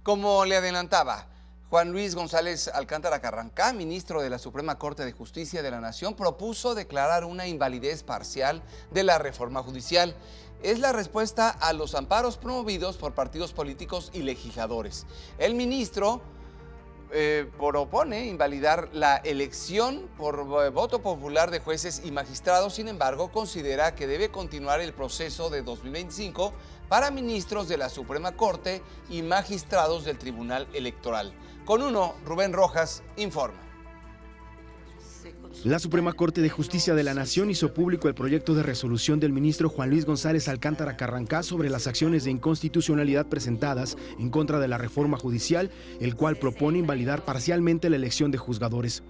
Como le adelantaba, Juan Luis González Alcántara Carrancá, ministro de la Suprema Corte de Justicia de la Nación, propuso declarar una invalidez parcial de la reforma judicial. Es la respuesta a los amparos promovidos por partidos políticos y legisladores. El ministro propone invalidar la elección por voto popular de jueces y magistrados. Sin embargo, considera que debe continuar el proceso de 2025 para ministros de la Suprema Corte y magistrados del Tribunal Electoral. Con uno, Rubén Rojas informa. La Suprema Corte de Justicia de la Nación hizo público el proyecto de resolución del ministro Juan Luis González Alcántara Carrancá sobre las acciones de inconstitucionalidad presentadas en contra de la reforma judicial, el cual propone invalidar parcialmente la elección de juzgadores.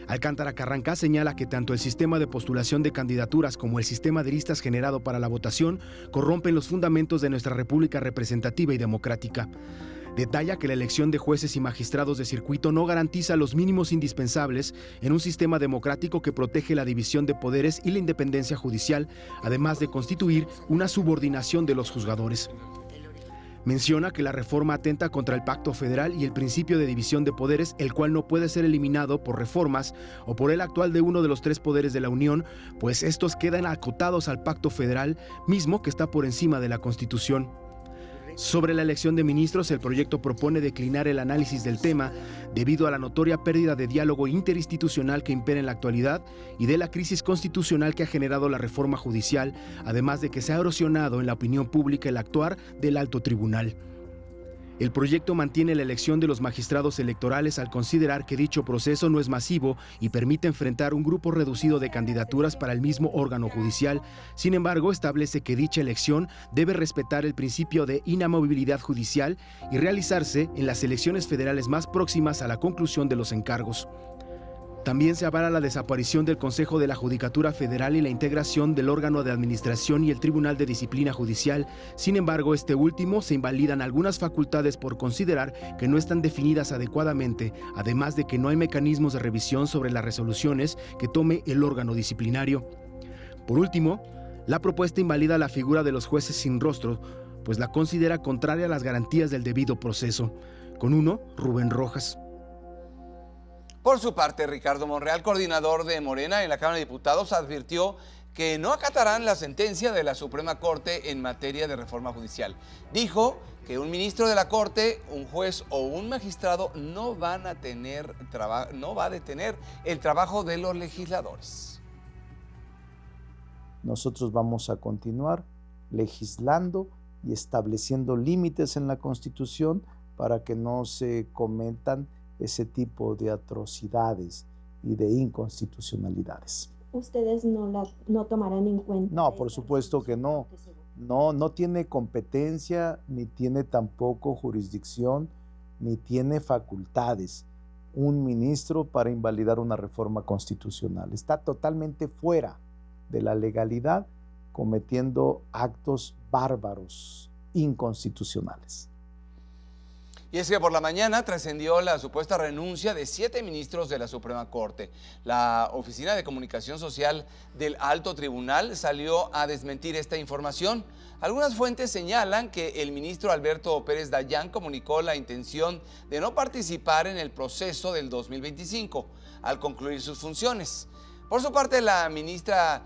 Alcántara Carrancá señala que tanto el sistema de postulación de candidaturas como el sistema de listas generado para la votación corrompen los fundamentos de nuestra república representativa y democrática. Detalla que la elección de jueces y magistrados de circuito no garantiza los mínimos indispensables en un sistema democrático que protege la división de poderes y la independencia judicial, además de constituir una subordinación de los juzgadores. Menciona que la reforma atenta contra el pacto federal y el principio de división de poderes, el cual no puede ser eliminado por reformas o por el actual de uno de los tres poderes de la Unión, pues estos quedan acotados al pacto federal, mismo que está por encima de la Constitución. Sobre la elección de ministros, el proyecto propone declinar el análisis del tema debido a la notoria pérdida de diálogo interinstitucional que impera en la actualidad y de la crisis constitucional que ha generado la reforma judicial, además de que se ha erosionado en la opinión pública el actuar del alto tribunal. El proyecto mantiene la elección de los magistrados electorales al considerar que dicho proceso no es masivo y permite enfrentar un grupo reducido de candidaturas para el mismo órgano judicial. Sin embargo, establece que dicha elección debe respetar el principio de inamovibilidad judicial y realizarse en las elecciones federales más próximas a la conclusión de los encargos. También se avala la desaparición del Consejo de la Judicatura Federal y la integración del órgano de administración y el Tribunal de Disciplina Judicial. Sin embargo, este último se invalidan algunas facultades por considerar que no están definidas adecuadamente, además de que no hay mecanismos de revisión sobre las resoluciones que tome el órgano disciplinario. Por último, la propuesta invalida la figura de los jueces sin rostro, pues la considera contraria a las garantías del debido proceso. Con uno, Rubén Rojas. Por su parte, Ricardo Monreal, coordinador de Morena en la Cámara de Diputados, advirtió que no acatarán la sentencia de la Suprema Corte en materia de reforma judicial. Dijo que un ministro de la Corte, un juez o un magistrado no va a detener el trabajo de los legisladores. Nosotros vamos a continuar legislando y estableciendo límites en la Constitución para que no se cometan ese tipo de atrocidades y de inconstitucionalidades. ¿Ustedes no tomarán en cuenta? No, por supuesto que no. No tiene competencia, ni tiene tampoco jurisdicción, ni tiene facultades un ministro para invalidar una reforma constitucional. Está totalmente fuera de la legalidad, cometiendo actos bárbaros, inconstitucionales. Y es que por la mañana trascendió la supuesta renuncia de 7 ministros de la Suprema Corte. La Oficina de Comunicación Social del Alto Tribunal salió a desmentir esta información. Algunas fuentes señalan que el ministro Alberto Pérez Dayán comunicó la intención de no participar en el proceso del 2025 al concluir sus funciones. Por su parte, la ministra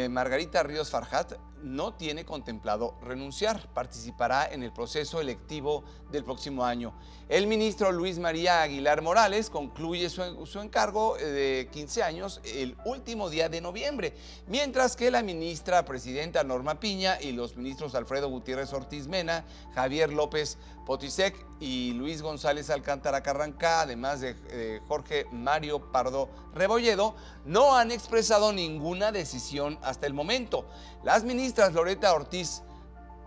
Margarita Ríos Farjat no tiene contemplado renunciar, participará en el proceso electivo del próximo año. El ministro Luis María Aguilar Morales concluye su encargo de 15 años el último día de noviembre, mientras que la ministra presidenta Norma Piña y los ministros Alfredo Gutiérrez Ortiz Mena, Javier López Potisek y Luis González Alcántara Carrancá, además de Jorge Mario Pardo Rebolledo, no han expresado ninguna decisión hasta el momento. Las ministras Loreta Ortiz,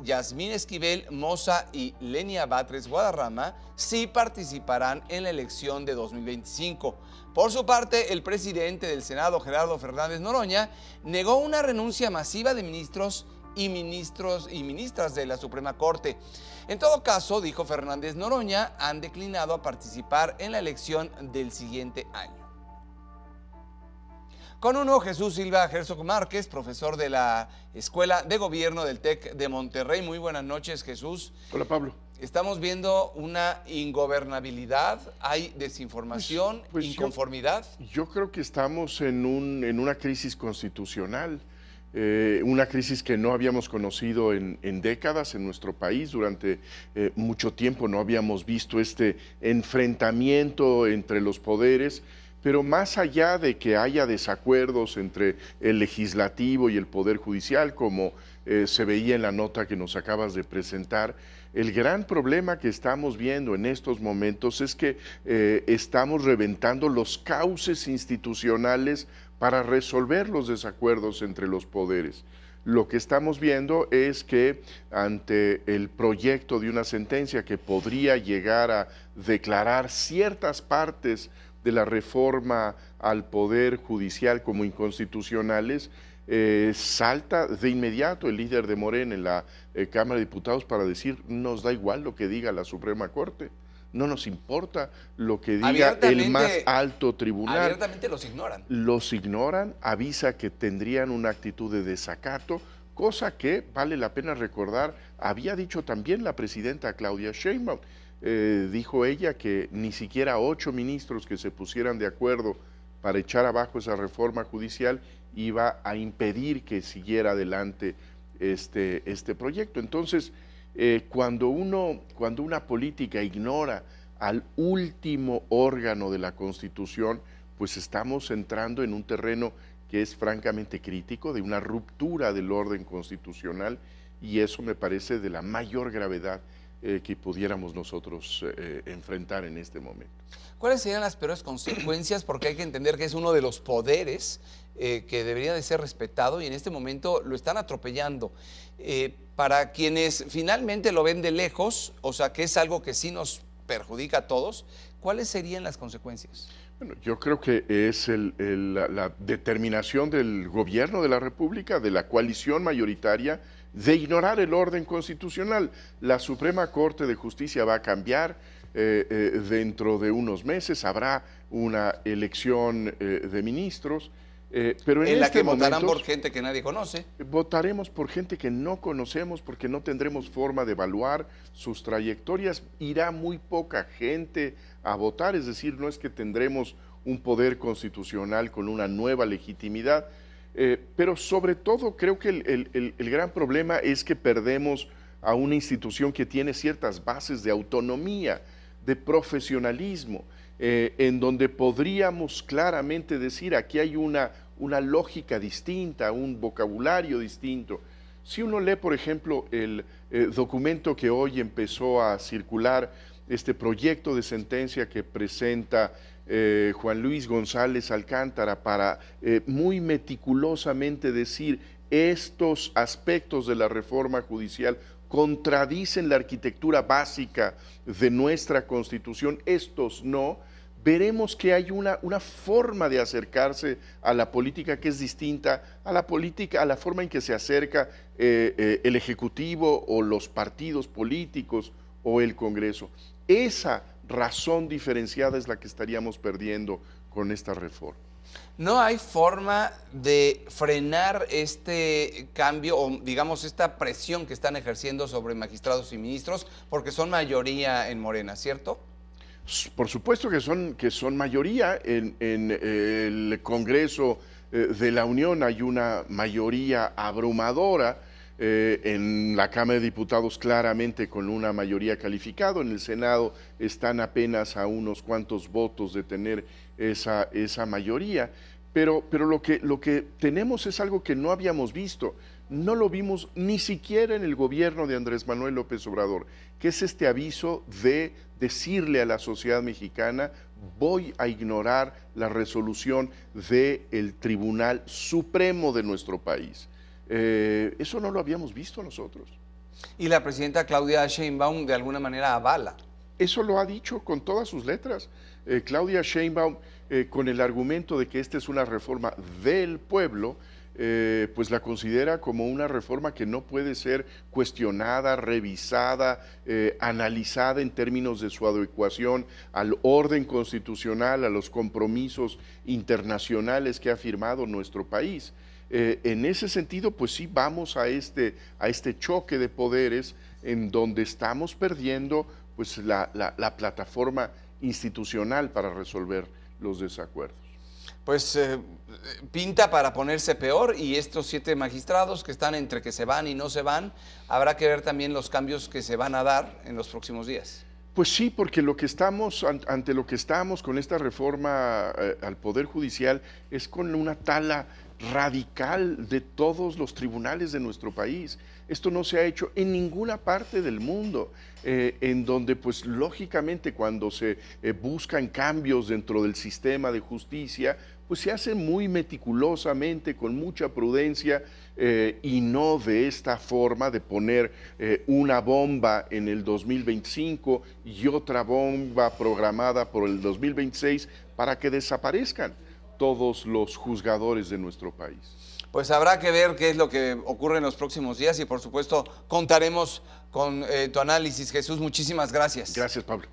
Yasmín Esquivel Moza y Lenia Batres Guadarrama sí participarán en la elección de 2025. Por su parte, el presidente del Senado, Gerardo Fernández Noroña, negó una renuncia masiva de ministros y ministras de la Suprema Corte. En todo caso, dijo Fernández Noroña, han declinado a participar en la elección del siguiente año. Con uno, Jesús Silva Herzog Márquez, profesor de la Escuela de Gobierno del TEC de Monterrey. Muy buenas noches, Jesús. Hola, Pablo. Estamos viendo una ingobernabilidad, hay desinformación, Pues inconformidad. Yo creo que estamos en una crisis constitucional, una crisis que no habíamos conocido en décadas en nuestro país. Durante mucho tiempo no habíamos visto este enfrentamiento entre los poderes, pero más allá de que haya desacuerdos entre el legislativo y el poder judicial, como se veía en la nota que nos acabas de presentar, el gran problema que estamos viendo en estos momentos es que estamos reventando los cauces institucionales para resolver los desacuerdos entre los poderes. Lo que estamos viendo es que ante el proyecto de una sentencia que podría llegar a declarar ciertas partes de la reforma al Poder Judicial como inconstitucionales, salta de inmediato el líder de Morena en la Cámara de Diputados para decir: nos da igual lo que diga la Suprema Corte, no nos importa lo que diga el más alto tribunal. Abiertamente los ignoran. Los ignoran, avisa que tendrían una actitud de desacato, cosa que, vale la pena recordar, había dicho también la presidenta Claudia Sheinbaum. Dijo ella que ni siquiera 8 ministros que se pusieran de acuerdo para echar abajo esa reforma judicial iba a impedir que siguiera adelante este proyecto. Entonces, cuando una política ignora al último órgano de la Constitución, pues estamos entrando en un terreno que es francamente crítico, de una ruptura del orden constitucional, y eso me parece de la mayor gravedad que pudiéramos nosotros enfrentar en este momento. ¿Cuáles serían las peores consecuencias? Porque hay que entender que es uno de los poderes que debería de ser respetado y en este momento lo están atropellando. Para quienes finalmente lo ven de lejos, o sea que es algo que sí nos perjudica a todos, ¿cuáles serían las consecuencias? Bueno, yo creo que es la determinación del gobierno de la República, de la coalición mayoritaria, de ignorar el orden constitucional. La Suprema Corte de Justicia va a cambiar dentro de unos meses, habrá una elección de ministros, pero en la que votarán por gente que nadie conoce. Votaremos por gente que no conocemos porque no tendremos forma de evaluar sus trayectorias. Irá muy poca gente a votar, es decir, no es que tendremos un poder constitucional con una nueva legitimidad, pero sobre todo creo que el gran problema es que perdemos a una institución que tiene ciertas bases de autonomía, de profesionalismo, en donde podríamos claramente decir: aquí hay una lógica distinta, un vocabulario distinto. Si uno lee, por ejemplo, el documento que hoy empezó a circular, este proyecto de sentencia que presenta Juan Luis González Alcántara para muy meticulosamente decir: estos aspectos de la reforma judicial contradicen la arquitectura básica de nuestra Constitución, estos no, veremos que hay una forma de acercarse a la política que es distinta a la política, a la forma en que se acerca el Ejecutivo o los partidos políticos o el Congreso. Esa razón diferenciada es la que estaríamos perdiendo con esta reforma. ¿No hay forma de frenar este cambio o, digamos, esta presión que están ejerciendo sobre magistrados y ministros? Porque son mayoría en Morena, ¿cierto? Por supuesto que son mayoría. En el Congreso de la Unión hay una mayoría abrumadora. En la Cámara de Diputados claramente con una mayoría calificada. En el Senado están apenas a unos cuantos votos de tener esa mayoría. Pero lo que tenemos es algo que no habíamos visto. No lo vimos ni siquiera en el gobierno de Andrés Manuel López Obrador, que es este aviso de decirle a la sociedad mexicana: voy a ignorar la resolución del Tribunal Supremo de nuestro país. Eso no lo habíamos visto nosotros. Y la presidenta Claudia Sheinbaum de alguna manera avala. Eso lo ha dicho con todas sus letras. Claudia Sheinbaum, con el argumento de que esta es una reforma del pueblo, pues la considera como una reforma que no puede ser cuestionada, revisada, analizada en términos de su adecuación al orden constitucional, a los compromisos internacionales que ha firmado nuestro país. En ese sentido, pues sí vamos a este choque de poderes en donde estamos perdiendo pues, la plataforma institucional para resolver los desacuerdos. Pues pinta para ponerse peor, y estos 7 magistrados que están entre que se van y no se van, habrá que ver también los cambios que se van a dar en los próximos días. Pues sí, porque ante lo que estamos con esta reforma al Poder Judicial es con una tala radical de todos los tribunales de nuestro país. Esto no se ha hecho en ninguna parte del mundo, en donde pues lógicamente cuando se buscan cambios dentro del sistema de justicia, pues se hace muy meticulosamente, con mucha prudencia, y no de esta forma de poner una bomba en el 2025 y otra bomba programada por el 2026 para que desaparezcan todos los juzgadores de nuestro país. Pues habrá que ver qué es lo que ocurre en los próximos días y por supuesto contaremos con tu análisis, Jesús. Muchísimas gracias. Gracias, Pablo.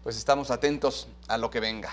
Pues estamos atentos a lo que venga.